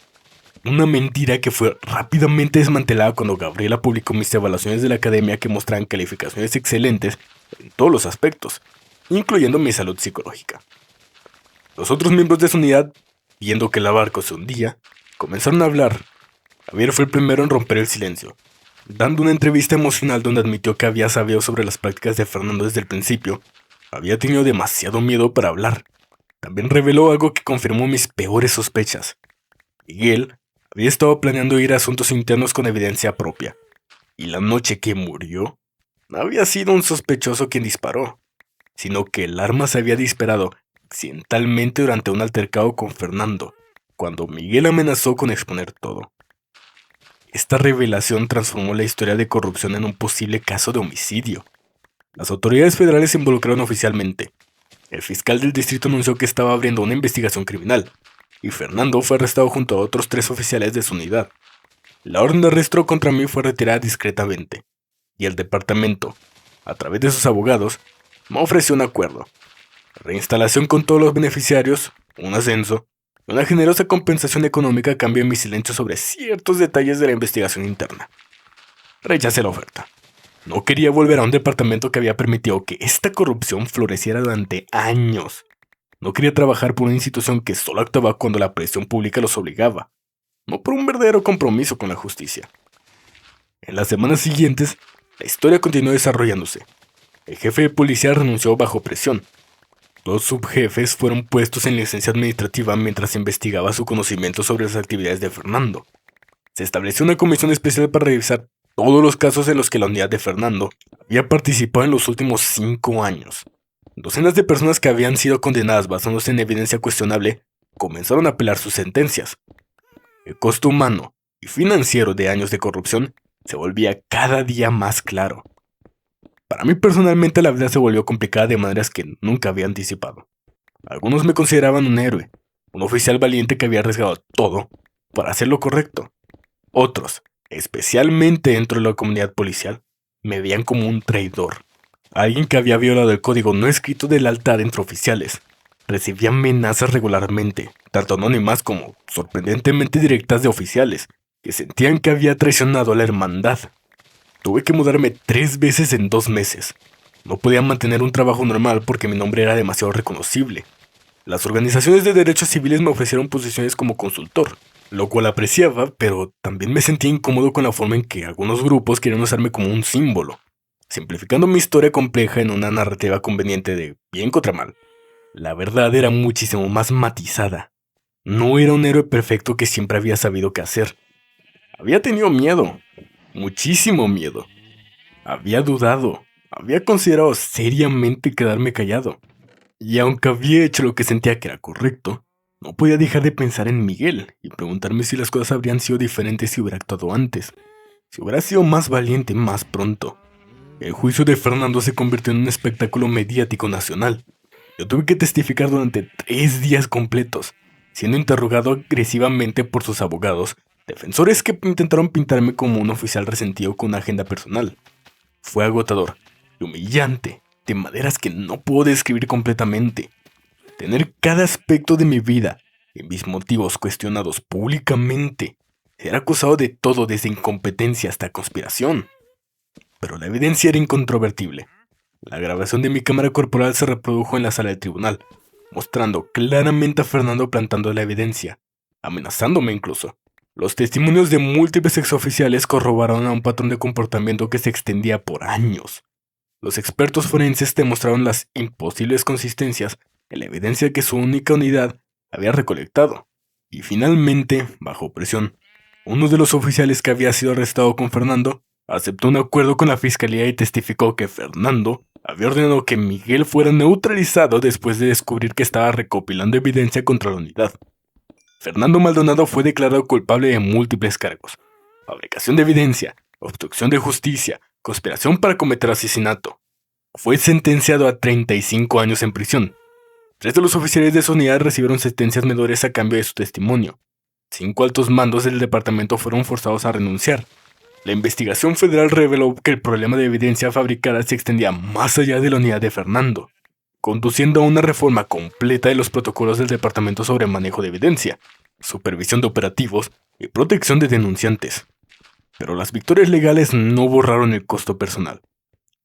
Una mentira que fue rápidamente desmantelada cuando Gabriela publicó mis evaluaciones de la academia que mostraban calificaciones excelentes en todos los aspectos, incluyendo mi salud psicológica. Los otros miembros de su unidad, viendo que el barco se hundía, comenzaron a hablar. Javier fue el primero en romper el silencio, dando una entrevista emocional donde admitió que había sabido sobre las prácticas de Fernando desde el principio. Había tenido demasiado miedo para hablar. También reveló algo que confirmó mis peores sospechas. Miguel había estado planeando ir a asuntos internos con evidencia propia, y la noche que murió, no había sido un sospechoso quien disparó, sino que el arma se había disparado accidentalmente durante un altercado con Fernando, cuando Miguel amenazó con exponer todo. Esta revelación transformó la historia de corrupción en un posible caso de homicidio. Las autoridades federales se involucraron oficialmente. El fiscal del distrito anunció que estaba abriendo una investigación criminal, y Fernando fue arrestado junto a otros 3 oficiales de su unidad. La orden de arresto contra mí fue retirada discretamente, y el departamento, a través de sus abogados, me ofreció un acuerdo: reinstalación con todos los beneficiarios, un ascenso, y una generosa compensación económica a cambio de mi silencio sobre ciertos detalles de la investigación interna. Rechacé la oferta. No quería volver a un departamento que había permitido que esta corrupción floreciera durante años. No quería trabajar por una institución que solo actuaba cuando la presión pública los obligaba, no por un verdadero compromiso con la justicia. En las semanas siguientes, la historia continuó desarrollándose. El jefe de policía renunció bajo presión. 2 subjefes fueron puestos en licencia administrativa mientras se investigaba su conocimiento sobre las actividades de Fernando. Se estableció una comisión especial para revisar todos los casos en los que la unidad de Fernando había participado en los últimos 5 años. Docenas de personas que habían sido condenadas basándose en evidencia cuestionable comenzaron a apelar sus sentencias. El costo humano y financiero de años de corrupción se volvía cada día más claro. Para mí personalmente la vida se volvió complicada de maneras que nunca había anticipado. Algunos me consideraban un héroe, un oficial valiente que había arriesgado todo para hacer lo correcto. Otros, especialmente dentro de la comunidad policial, me veían como un traidor, alguien que había violado el código no escrito de lealtad entre oficiales. Recibía amenazas regularmente, tanto anónimas como sorprendentemente directas de oficiales, que sentían que había traicionado a la hermandad. Tuve que mudarme 3 veces en 2 meses. No podía mantener un trabajo normal porque mi nombre era demasiado reconocible. Las organizaciones de derechos civiles me ofrecieron posiciones como consultor, lo cual apreciaba, pero también me sentía incómodo con la forma en que algunos grupos querían usarme como un símbolo, simplificando mi historia compleja en una narrativa conveniente de bien contra mal. La verdad era muchísimo más matizada. No era un héroe perfecto que siempre había sabido qué hacer. Había tenido miedo, muchísimo miedo. Había dudado, había considerado seriamente quedarme callado. Y aunque había hecho lo que sentía que era correcto, no podía dejar de pensar en Miguel y preguntarme si las cosas habrían sido diferentes si hubiera actuado antes, si hubiera sido más valiente más pronto. El juicio de Fernando se convirtió en un espectáculo mediático nacional. Yo tuve que testificar durante 3 días completos, siendo interrogado agresivamente por sus abogados, defensores que intentaron pintarme como un oficial resentido con una agenda personal. Fue agotador y humillante, de maneras que no puedo describir completamente. Tener cada aspecto de mi vida y mis motivos cuestionados públicamente, ser acusado de todo desde incompetencia hasta conspiración. Pero la evidencia era incontrovertible. La grabación de mi cámara corporal se reprodujo en la sala del tribunal, mostrando claramente a Fernando plantando la evidencia, amenazándome incluso. Los testimonios de múltiples exoficiales corroboraron a un patrón de comportamiento que se extendía por años. Los expertos forenses demostraron las imposibles consistencias en la evidencia que su única unidad había recolectado. Y finalmente, bajo presión, uno de los oficiales que había sido arrestado con Fernando aceptó un acuerdo con la fiscalía y testificó que Fernando había ordenado que Miguel fuera neutralizado después de descubrir que estaba recopilando evidencia contra la unidad. Fernando Maldonado fue declarado culpable de múltiples cargos: fabricación de evidencia, obstrucción de justicia, conspiración para cometer asesinato. Fue sentenciado a 35 años en prisión. 3 de los oficiales de su unidad recibieron sentencias menores a cambio de su testimonio. 5 altos mandos del departamento fueron forzados a renunciar. La investigación federal reveló que el problema de evidencia fabricada se extendía más allá de la unidad de Fernando, conduciendo a una reforma completa de los protocolos del departamento sobre manejo de evidencia, supervisión de operativos y protección de denunciantes. Pero las victorias legales no borraron el costo personal.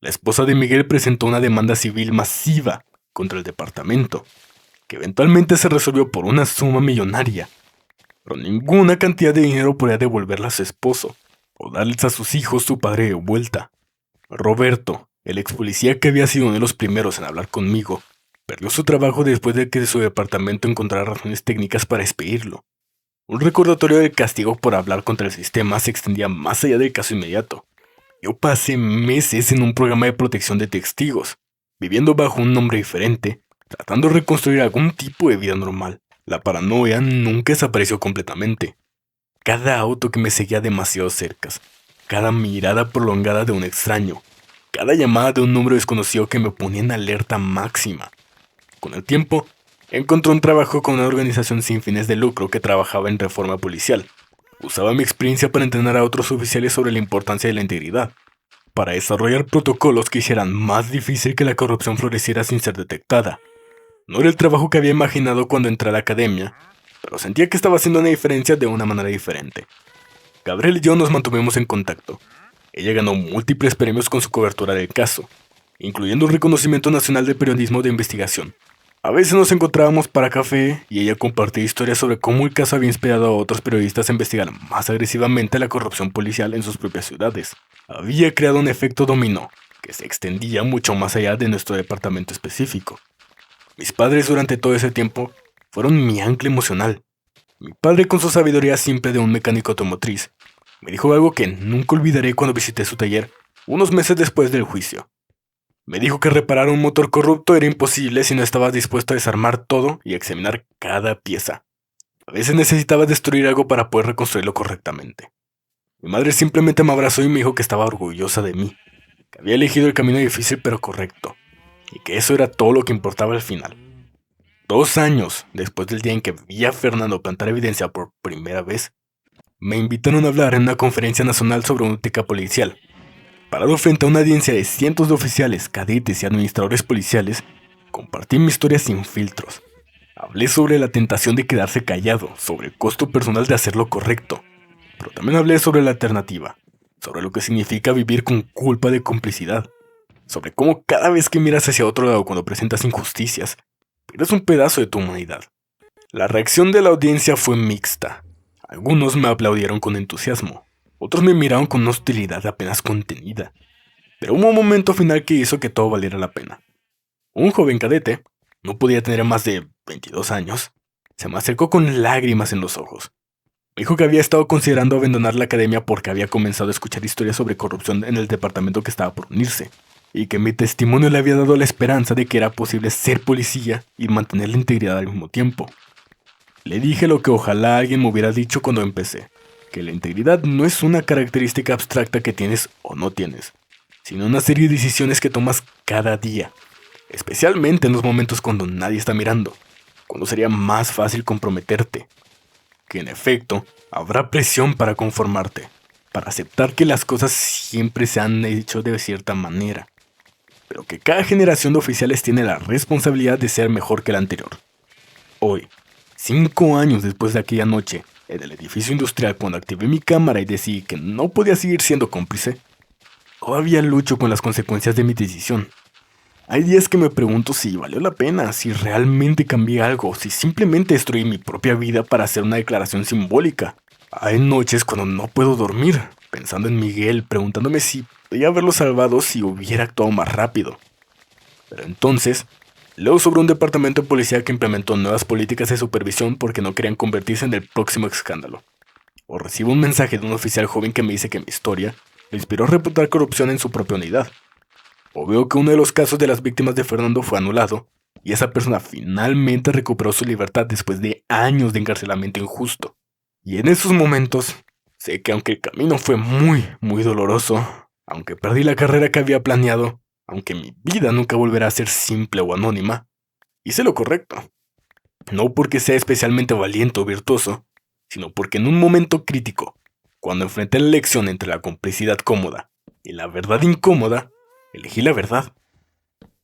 La esposa de Miguel presentó una demanda civil masiva contra el departamento, que eventualmente se resolvió por una suma millonaria, pero ninguna cantidad de dinero podía devolverla a su esposo o darles a sus hijos su padre de vuelta. Roberto, el ex policía que había sido uno de los primeros en hablar conmigo, perdió su trabajo después de que su departamento encontrara razones técnicas para despedirlo. Un recordatorio del castigo por hablar contra el sistema se extendía más allá del caso inmediato. Yo pasé meses en un programa de protección de testigos, viviendo bajo un nombre diferente, tratando de reconstruir algún tipo de vida normal. La paranoia nunca desapareció completamente. Cada auto que me seguía demasiado cerca, cada mirada prolongada de un extraño, cada llamada de un número desconocido que me ponía en alerta máxima. Con el tiempo, encontró un trabajo con una organización sin fines de lucro que trabajaba en reforma policial. Usaba mi experiencia para entrenar a otros oficiales sobre la importancia de la integridad, para desarrollar protocolos que hicieran más difícil que la corrupción floreciera sin ser detectada. No era el trabajo que había imaginado cuando entré a la academia, pero sentía que estaba haciendo una diferencia de una manera diferente. Gabriel y yo nos mantuvimos en contacto. Ella ganó múltiples premios con su cobertura del caso, incluyendo un reconocimiento nacional de periodismo de investigación. A veces nos encontrábamos para café y ella compartía historias sobre cómo el caso había inspirado a otros periodistas a investigar más agresivamente la corrupción policial en sus propias ciudades. Había creado un efecto dominó que se extendía mucho más allá de nuestro departamento específico. Mis padres durante todo ese tiempo fueron mi ancla emocional. Mi padre, con su sabiduría simple de un mecánico automotriz, me dijo algo que nunca olvidaré cuando visité su taller unos meses después del juicio. Me dijo que reparar un motor corrupto era imposible si no estabas dispuesto a desarmar todo y examinar cada pieza. A veces necesitabas destruir algo para poder reconstruirlo correctamente. Mi madre simplemente me abrazó y me dijo que estaba orgullosa de mí, que había elegido el camino difícil pero correcto, y que eso era todo lo que importaba al final. 2 años después del día en que vi a Fernando plantar evidencia por primera vez, me invitaron a hablar en una conferencia nacional sobre una ética policial. Parado frente a una audiencia de cientos de oficiales, cadetes y administradores policiales, compartí mi historia sin filtros. Hablé sobre la tentación de quedarse callado, sobre el costo personal de hacer lo correcto, pero también hablé sobre la alternativa, sobre lo que significa vivir con culpa de complicidad, sobre cómo cada vez que miras hacia otro lado cuando presentas injusticias, pierdes un pedazo de tu humanidad. La reacción de la audiencia fue mixta. Algunos me aplaudieron con entusiasmo, otros me miraron con una hostilidad apenas contenida. Pero hubo un momento final que hizo que todo valiera la pena. Un joven cadete, no podía tener más de 22 años, se me acercó con lágrimas en los ojos. Me dijo que había estado considerando abandonar la academia porque había comenzado a escuchar historias sobre corrupción en el departamento que estaba por unirse, y que mi testimonio le había dado la esperanza de que era posible ser policía y mantener la integridad al mismo tiempo. Le dije lo que ojalá alguien me hubiera dicho cuando empecé, que la integridad no es una característica abstracta que tienes o no tienes, sino una serie de decisiones que tomas cada día, especialmente en los momentos cuando nadie está mirando, cuando sería más fácil comprometerte. Que en efecto, habrá presión para conformarte, para aceptar que las cosas siempre se han hecho de cierta manera, pero que cada generación de oficiales tiene la responsabilidad de ser mejor que la anterior. Hoy, 5 años después de aquella noche, en el edificio industrial cuando activé mi cámara y decidí que no podía seguir siendo cómplice, todavía lucho con las consecuencias de mi decisión. Hay días que me pregunto si valió la pena, si realmente cambié algo, si simplemente destruí mi propia vida para hacer una declaración simbólica. Hay noches cuando no puedo dormir, pensando en Miguel, preguntándome si podía haberlo salvado si hubiera actuado más rápido. Pero entonces, leo sobre un departamento de policía que implementó nuevas políticas de supervisión porque no querían convertirse en el próximo escándalo. O recibo un mensaje de un oficial joven que me dice que mi historia le inspiró a reportar corrupción en su propia unidad. O veo que uno de los casos de las víctimas de Fernando fue anulado y esa persona finalmente recuperó su libertad después de años de encarcelamiento injusto. Y en esos momentos, sé que aunque el camino fue muy doloroso, aunque perdí la carrera que había planeado, aunque mi vida nunca volverá a ser simple o anónima, hice lo correcto. No porque sea especialmente valiente o virtuoso, sino porque en un momento crítico, cuando enfrenté la elección entre la complicidad cómoda y la verdad incómoda, elegí la verdad.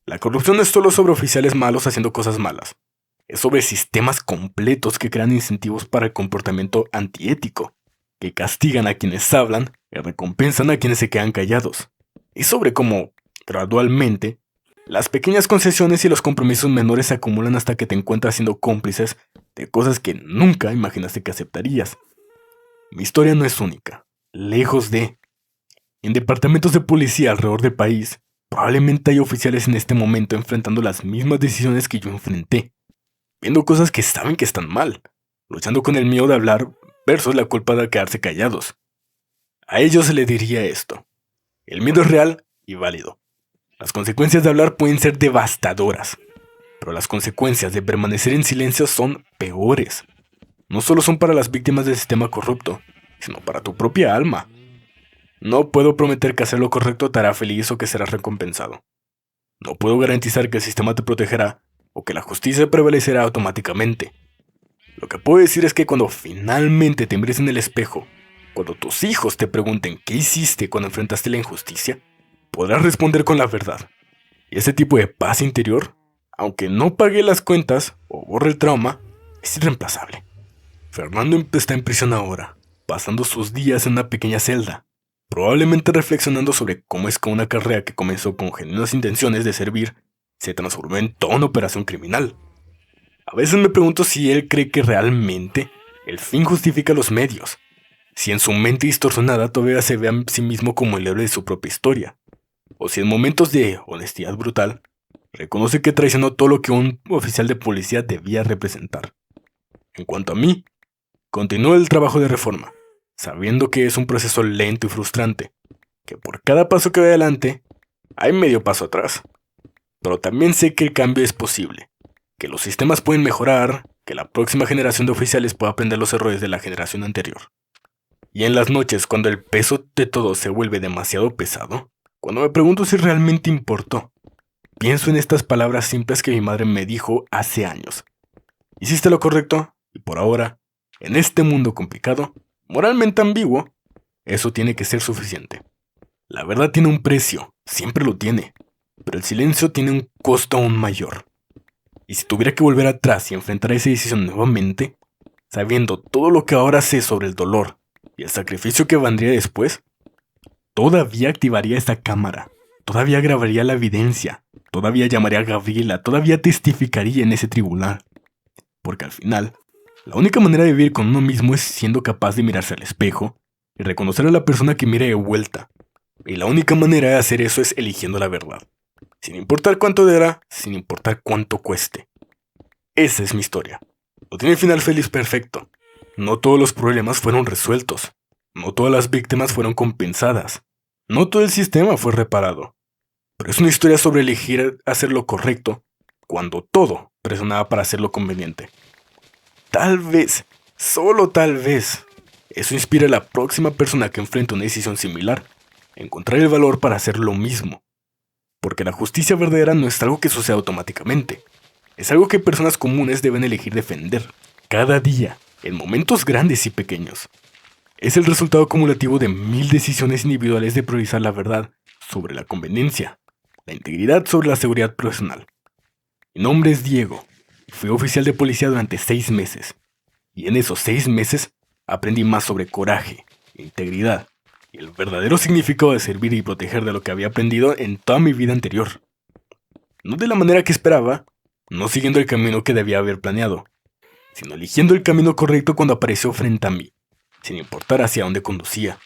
La corrupción no es solo sobre oficiales malos haciendo cosas malas. Es sobre sistemas completos que crean incentivos para el comportamiento antiético, que castigan a quienes hablan y recompensan a quienes se quedan callados. Es sobre cómo, gradualmente, las pequeñas concesiones y los compromisos menores se acumulan hasta que te encuentras siendo cómplices de cosas que nunca imaginaste que aceptarías. Mi historia no es única, lejos de... En departamentos de policía alrededor del país, probablemente hay oficiales en este momento enfrentando las mismas decisiones que yo enfrenté, viendo cosas que saben que están mal, luchando con el miedo de hablar versus la culpa de quedarse callados. A ellos se les diría esto: el miedo es real y válido. Las consecuencias de hablar pueden ser devastadoras, pero las consecuencias de permanecer en silencio son peores. No solo son para las víctimas del sistema corrupto, sino para tu propia alma. No puedo prometer que hacer lo correcto te hará feliz o que serás recompensado. No puedo garantizar que el sistema te protegerá, o que la justicia prevalecerá automáticamente. Lo que puedo decir es que cuando finalmente te mires en el espejo, cuando tus hijos te pregunten qué hiciste cuando enfrentaste la injusticia, podrás responder con la verdad. Y ese tipo de paz interior, aunque no pague las cuentas o borre el trauma, es irreemplazable. Fernando está en prisión ahora, pasando sus días en una pequeña celda, probablemente reflexionando sobre cómo es que una carrera que comenzó con genuinas intenciones de servir se transformó en toda una operación criminal. A veces me pregunto si él cree que realmente el fin justifica los medios, si en su mente distorsionada todavía se ve a sí mismo como el héroe de su propia historia, o si en momentos de honestidad brutal reconoce que traicionó todo lo que un oficial de policía debía representar. En cuanto a mí, continúo el trabajo de reforma, sabiendo que es un proceso lento y frustrante, que por cada paso que voy adelante, hay medio paso atrás. Pero también sé que el cambio es posible, que los sistemas pueden mejorar, que la próxima generación de oficiales pueda aprender los errores de la generación anterior. Y en las noches, cuando el peso de todo se vuelve demasiado pesado, cuando me pregunto si realmente importó, pienso en estas palabras simples que mi madre me dijo hace años. Hiciste lo correcto, y por ahora, en este mundo complicado, moralmente ambiguo, eso tiene que ser suficiente. La verdad tiene un precio, siempre lo tiene, pero el silencio tiene un costo aún mayor. Y si tuviera que volver atrás y enfrentar esa decisión nuevamente, sabiendo todo lo que ahora sé sobre el dolor y el sacrificio que vendría después, todavía activaría esta cámara, todavía grabaría la evidencia, todavía llamaría a Gabriela, todavía testificaría en ese tribunal. Porque al final, la única manera de vivir con uno mismo es siendo capaz de mirarse al espejo y reconocer a la persona que mira de vuelta. Y la única manera de hacer eso es eligiendo la verdad, sin importar cuánto dará, sin importar cuánto cueste. Esa es mi historia. No tiene final feliz perfecto. No todos los problemas fueron resueltos. No todas las víctimas fueron compensadas. No todo el sistema fue reparado. Pero es una historia sobre elegir hacer lo correcto cuando todo presionaba para hacer lo conveniente. Tal vez, solo tal vez, eso inspire a la próxima persona que enfrente una decisión similar a encontrar el valor para hacer lo mismo. Porque la justicia verdadera no es algo que suceda automáticamente. Es algo que personas comunes deben elegir defender, cada día, en momentos grandes y pequeños. Es el resultado acumulativo de 1000 decisiones individuales de priorizar la verdad sobre la conveniencia, la integridad sobre la seguridad profesional. Mi nombre es Diego, y fui oficial de policía durante 6 meses. Y en esos 6 meses aprendí más sobre coraje, integridad y el verdadero significado de servir y proteger de lo que había aprendido en toda mi vida anterior. No de la manera que esperaba, no siguiendo el camino que debía haber planeado, sino eligiendo el camino correcto cuando apareció frente a mí, sin importar hacia dónde conducía.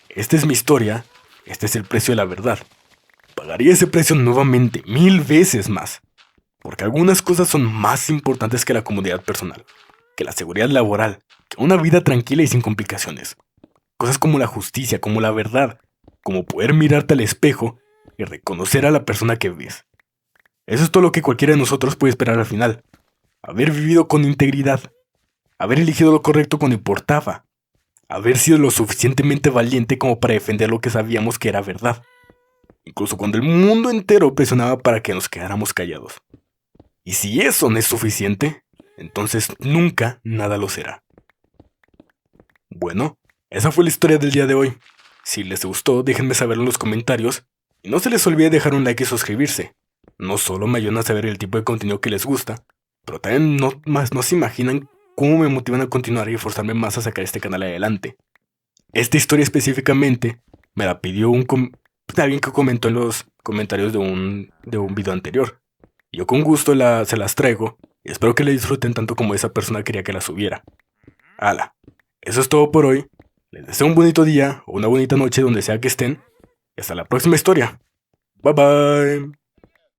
Esta es mi historia, este es el precio de la verdad. Pagaría ese precio nuevamente, 1000 veces más, porque algunas cosas son más importantes que la comodidad personal, que la seguridad laboral, que una vida tranquila y sin complicaciones. Cosas como la justicia, como la verdad, como poder mirarte al espejo y reconocer a la persona que ves. Eso es todo lo que cualquiera de nosotros puede esperar al final. Haber vivido con integridad, haber elegido lo correcto cuando importaba, haber sido lo suficientemente valiente como para defender lo que sabíamos que era verdad, incluso cuando el mundo entero presionaba para que nos quedáramos callados. Y si eso no es suficiente, entonces nunca nada lo será. Bueno, esa fue la historia del día de hoy. Si les gustó, déjenme saberlo en los comentarios y no se les olvide dejar un like y suscribirse. No solo me ayudan a saber el tipo de contenido que les gusta, pero también no se imaginan cómo me motivan a continuar y esforzarme más a sacar este canal adelante. Esta historia específicamente me la pidió alguien que comentó en los comentarios de un video anterior. Yo con gusto se las traigo y espero que la disfruten tanto como esa persona quería que la subiera. ¡Hala! Eso es todo por hoy. Les deseo un bonito día o una bonita noche donde sea que estén. Y hasta la próxima historia. Bye bye.